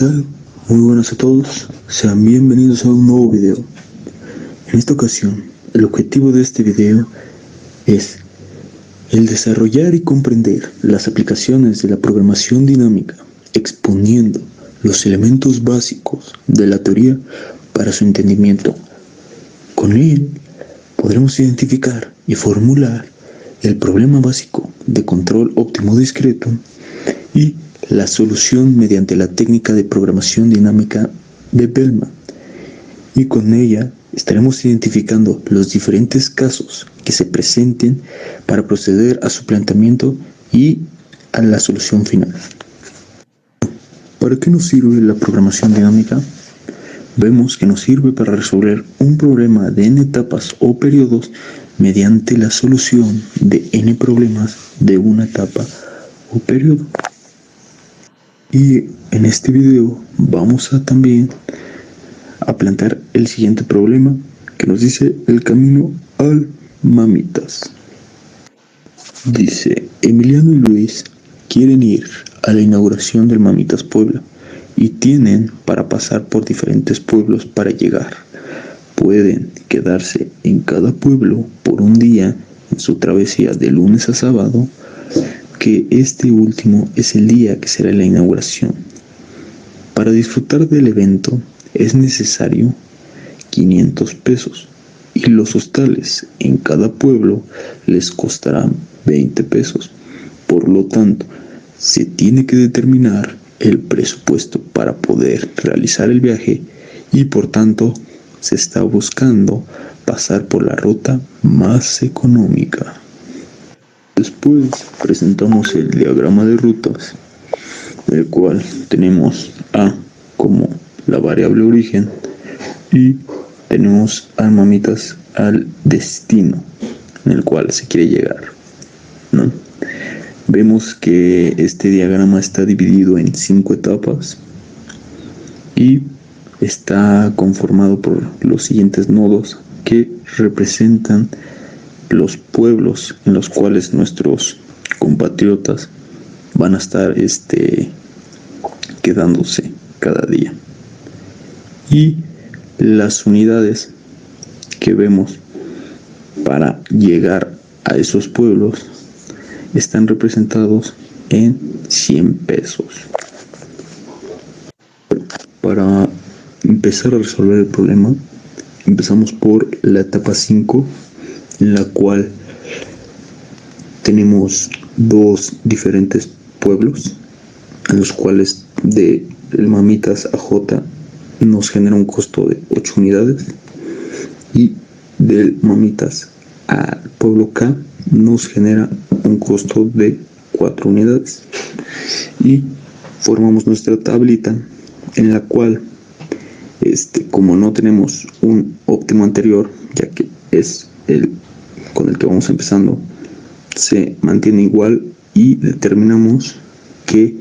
tal? Muy buenas a todos, sean bienvenidos a un nuevo video. En esta ocasión, el objetivo de este video es el desarrollar y comprender las aplicaciones de la programación dinámica, exponiendo los elementos básicos de la teoría para su entendimiento. Con él, podremos identificar y formular el problema básico de control óptimo discreto y la solución mediante la técnica de programación dinámica de Bellman, y con ella estaremos identificando los diferentes casos que se presenten para proceder a su planteamiento y a la solución final. ¿Para qué nos sirve la programación dinámica? Vemos que nos sirve para resolver un problema de n etapas o periodos mediante la solución de n problemas de una etapa o periodo. Y en este video vamos a también a plantear el siguiente problema que nos dice el camino al Mamitas. Dice, Emiliano y Luis quieren ir a la inauguración del Mamitas Puebla y tienen para pasar por diferentes pueblos para llegar. Pueden quedarse en cada pueblo por un día en su travesía de lunes a sábado, que este último es el día que será la inauguración. Para disfrutar del evento es necesario 500 pesos y los hostales en cada pueblo les costarán 20 pesos. Por lo tanto, se tiene que determinar el presupuesto para poder realizar el viaje y por tanto se está buscando pasar por la ruta más económica. Después presentamos el diagrama de rutas, el cual tenemos A como la variable origen y tenemos al Mamitas al destino en el cual se quiere llegar, ¿no? Vemos que este diagrama está dividido en 5 etapas y está conformado por los siguientes nodos que representan los pueblos en los cuales nuestros compatriotas van a estar quedándose cada día, y las unidades que vemos para llegar a esos pueblos están representados en 100 pesos. Para empezar a resolver el problema, empezamos por la etapa 5, en la cual tenemos dos diferentes pueblos, en los cuales de el Mamitas a J nos genera un costo de 8 unidades y del Mamitas al pueblo K nos genera un costo de 4 unidades, y formamos nuestra tablita en la cual como no tenemos un óptimo anterior, ya que es el con el que vamos empezando, se mantiene igual y determinamos que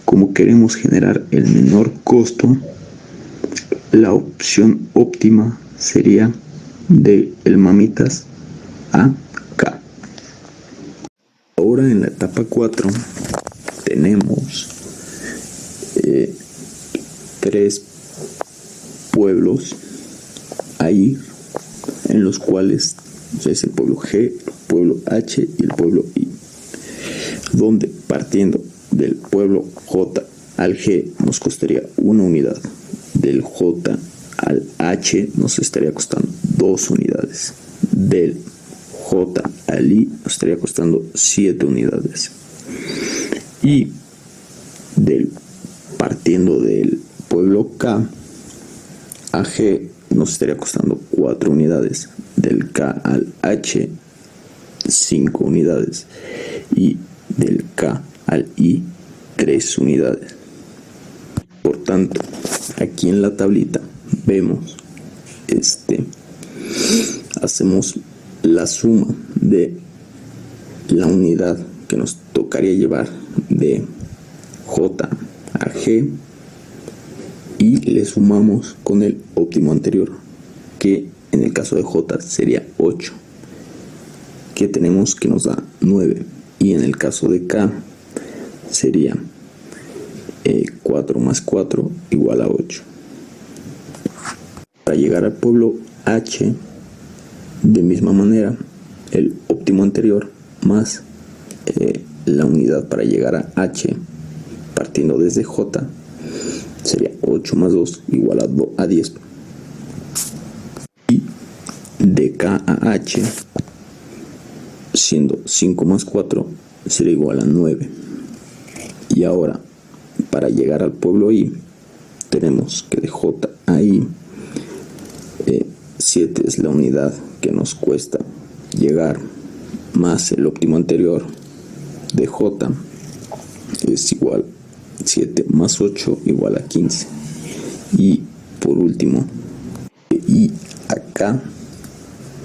como queremos generar el menor costo, la opción óptima sería de el Mamitas a K. Ahora en la etapa 4 tenemos 3 pueblos a ir, en los cuales es el pueblo G, el pueblo H y el pueblo I, donde partiendo del pueblo J al G nos costaría 1 unidad, del J al H nos estaría costando 2 unidades, del J al I nos estaría costando 7 unidades, y partiendo del pueblo K a G nos estaría costando 4 unidades, del K al H 5 unidades y del K al I 3 unidades. Por tanto, aquí en la tablita vemos hacemos la suma de la unidad que nos tocaría llevar de J a G y le sumamos con el óptimo anterior, que en el caso de J sería 8, que tenemos que nos da 9, y en el caso de K sería 4 más 4 igual a 8. Para llegar al pueblo H, de misma manera, el óptimo anterior más la unidad para llegar a H, partiendo desde J, sería 8 más 2 igual a 10. Y de K a H, siendo 5 más 4, sería igual a 9. Y ahora, para llegar al pueblo I, tenemos que de J a I, 7 es la unidad que nos cuesta llegar, más el óptimo anterior de J es igual 7 más 8 igual a 15. Y por último, de I a K,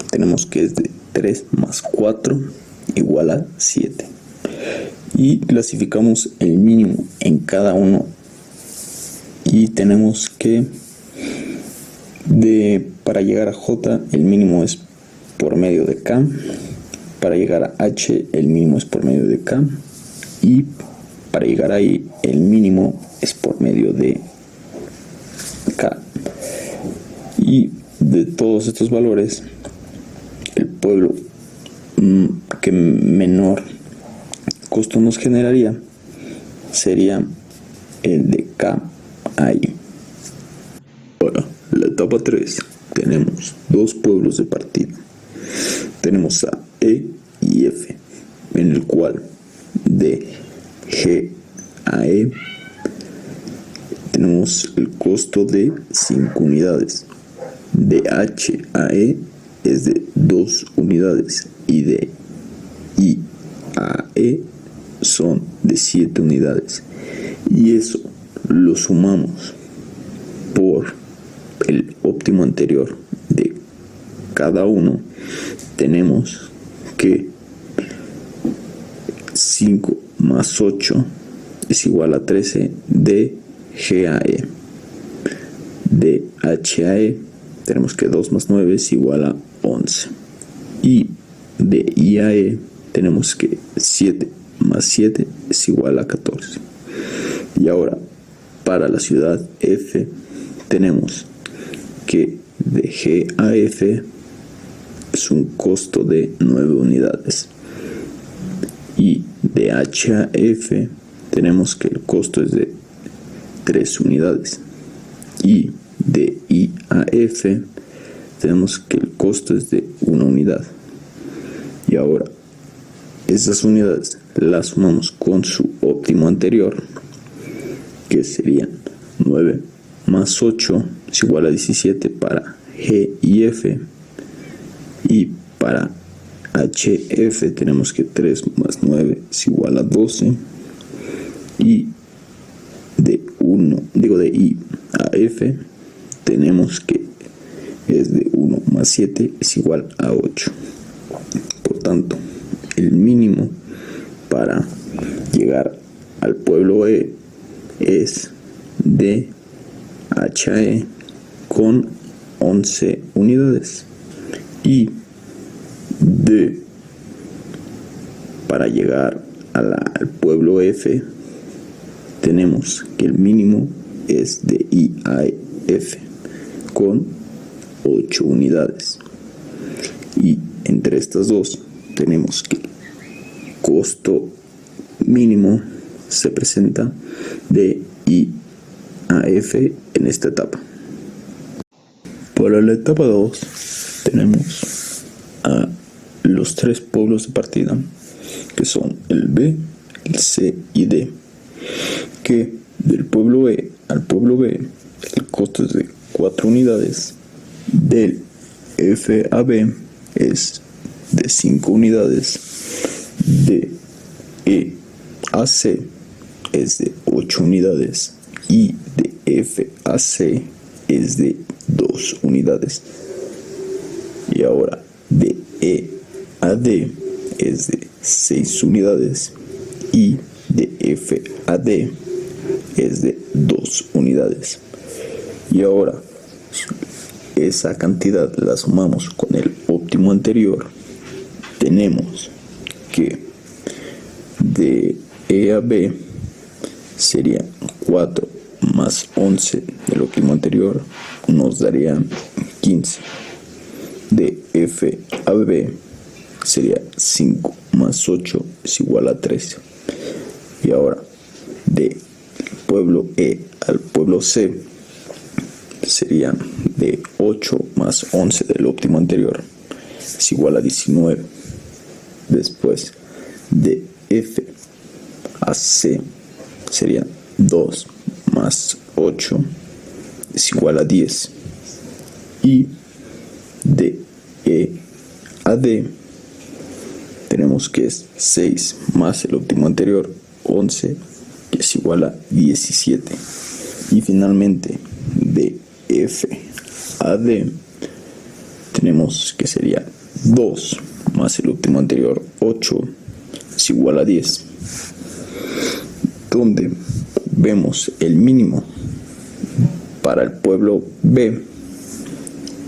tenemos que es de 3 más 4 igual a 7. Y clasificamos el mínimo en cada uno. Y tenemos que para llegar a J el mínimo es por medio de K. Para llegar a H el mínimo es por medio de K. Y para llegar a I el mínimo es por medio de K. Y de todos estos valores, el pueblo que menor costo nos generaría sería el de K a I. Ahora, la etapa 3, tenemos dos pueblos de partida. Tenemos a E y F, en el cual de G a E tenemos el costo de 5 unidades. De H a E es de 2 unidades y de I a E son de 7 unidades. Y eso lo sumamos por el óptimo anterior de cada uno. Tenemos que 5 más 8 es igual a 13 de G a E. De H a E tenemos que 2 más 9 es igual a 11. Y de I a E tenemos que 7 más 7 es igual a 14. Y ahora, para la ciudad F, tenemos que de G a F es un costo de 9 unidades. Y de H a F tenemos que el costo es de 3 unidades. Y de I a F tenemos que el costo es de 1 unidad. Y ahora, esas unidades las sumamos con su óptimo anterior, que serían 9 más 8 es igual a 17 para G y F. Y para HF tenemos que 3 más 9 es igual a 12. Y de I a F tenemos que es de 1 más 7 es igual a 8. Por tanto, el mínimo para llegar al pueblo E es de H a E con 11 unidades. Y para llegar al pueblo F tenemos que el mínimo es de I a F con 8 unidades. Y entre estas dos tenemos que el costo mínimo se presenta de I a F en esta etapa. Para la etapa 2 tenemos a los 3 pueblos de partida, que son el B, el C y D, que del pueblo E al pueblo B el costo es de 4 unidades. Del F a B es de 5 unidades. De E a C es de 8 unidades. Y de F a C es de 2 unidades. Y ahora de E a D es de 6 unidades. Y de F a D es de 2 unidades. Y ahora esa cantidad la sumamos con el óptimo anterior. Tenemos que de E a B sería 4 más 11 del óptimo anterior nos daría 15. De F a B sería 5 más 8 es igual a 13. Y ahora, de pueblo E al pueblo C sería de 8 más 11 del óptimo anterior es igual a 19. Después, de F a C sería 2 más 8 es igual a 10. Y de E a D tenemos que es 6 más el óptimo anterior, 11, que es igual a 17. Y finalmente, de F a D tenemos que sería 2 más el óptimo anterior, 8, es igual a 10. Donde vemos el mínimo para el pueblo B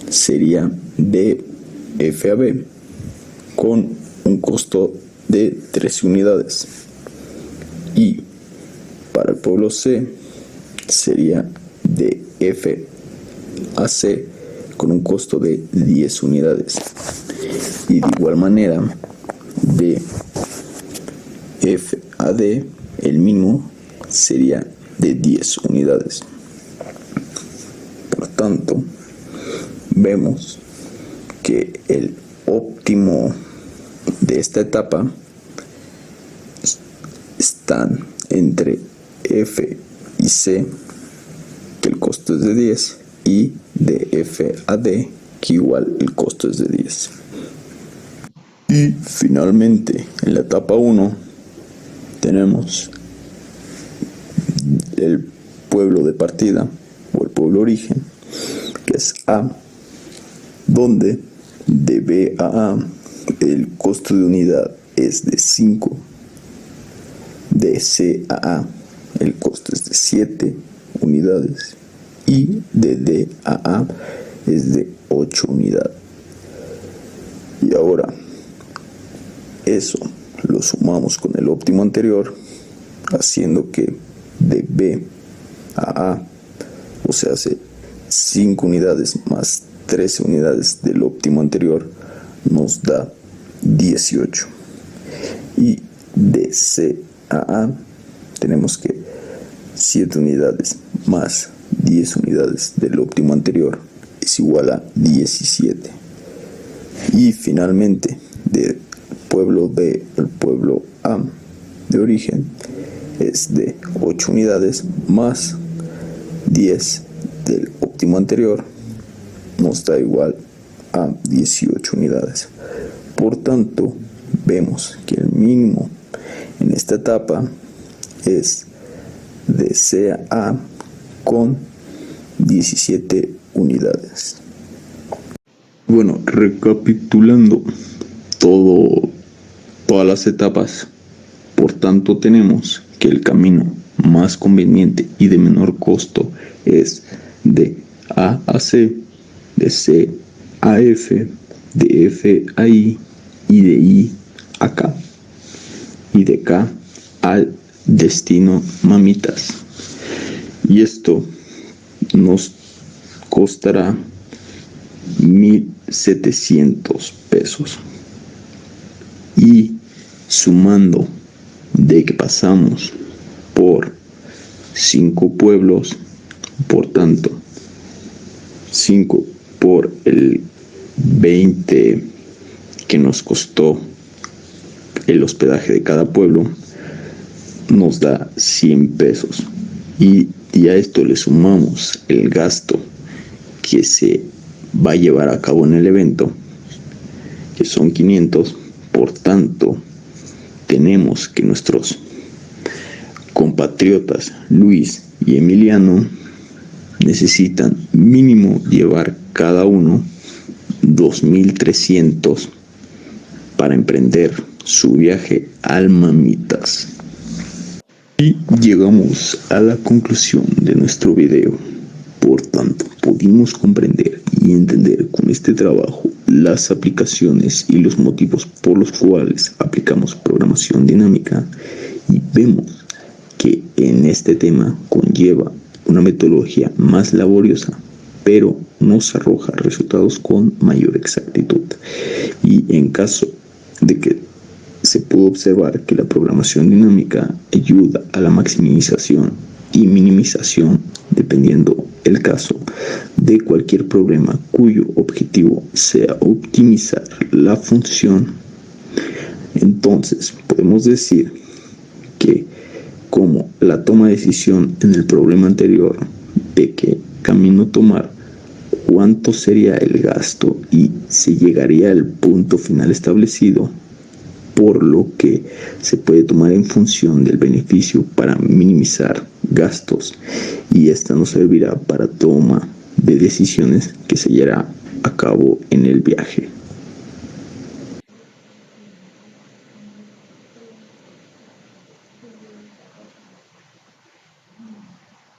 sería de F a B con un costo de 13 unidades. Y para el pueblo C sería de F a C con un costo de 10 unidades. Y de igual manera, de F a D el mínimo sería de 10 unidades. Por tanto, vemos que el óptimo de esta etapa están entre F y C, que el costo es de 10, y de F a D, que igual el costo es de 10. Y finalmente, en la etapa 1, tenemos el pueblo de partida o el pueblo origen, que es A, donde de B a A el costo de unidad es de 5, de C a A el costo es de 7 unidades y de D a A es de 8 unidades. Y ahora eso lo sumamos con el óptimo anterior, haciendo que de B a A, o sea, hace 5 unidades más 13 unidades del óptimo anterior, nos da 18. Y de C a A tenemos que 7 unidades más 10 unidades del óptimo anterior es igual a 17. Y finalmente, de pueblo B al pueblo A de origen es de 8 unidades más 10 del óptimo anterior nos da igual a 18 unidades. Por tanto, vemos que el mínimo en esta etapa es de C a A con 17 unidades. Bueno, recapitulando todas las etapas, por tanto tenemos que el camino más conveniente y de menor costo es de A a C, de C a F, de F a I y de I a K, y de K al destino Mamitas. Y esto nos costará 1,700 pesos. Y sumando de que pasamos por 5 pueblos, por tanto 5 por el 20 que nos costó el hospedaje de cada pueblo, nos da 100 pesos. Y a esto le sumamos el gasto que se va a llevar a cabo en el evento, que son 500. Por tanto, tenemos que nuestros compatriotas Luis y Emiliano necesitan mínimo llevar cada uno 2,300 para emprender su viaje al Mamitas. Y llegamos a la conclusión de nuestro video. Por tanto, pudimos comprender y entender con este trabajo las aplicaciones y los motivos por los cuales aplicamos programación dinámica, y vemos que en este tema conlleva una metodología más laboriosa, pero nos arroja resultados con mayor exactitud. Y en caso de que se pudo observar que la programación dinámica ayuda a la maximización y minimización, dependiendo el caso, de cualquier problema cuyo objetivo sea optimizar la función. Entonces, podemos decir que como la toma de decisión en el problema anterior de qué camino tomar, cuánto sería el gasto y se llegaría al punto final establecido, por lo que se puede tomar en función del beneficio para minimizar gastos, y esta nos servirá para toma de decisiones que se llevará a cabo en el viaje.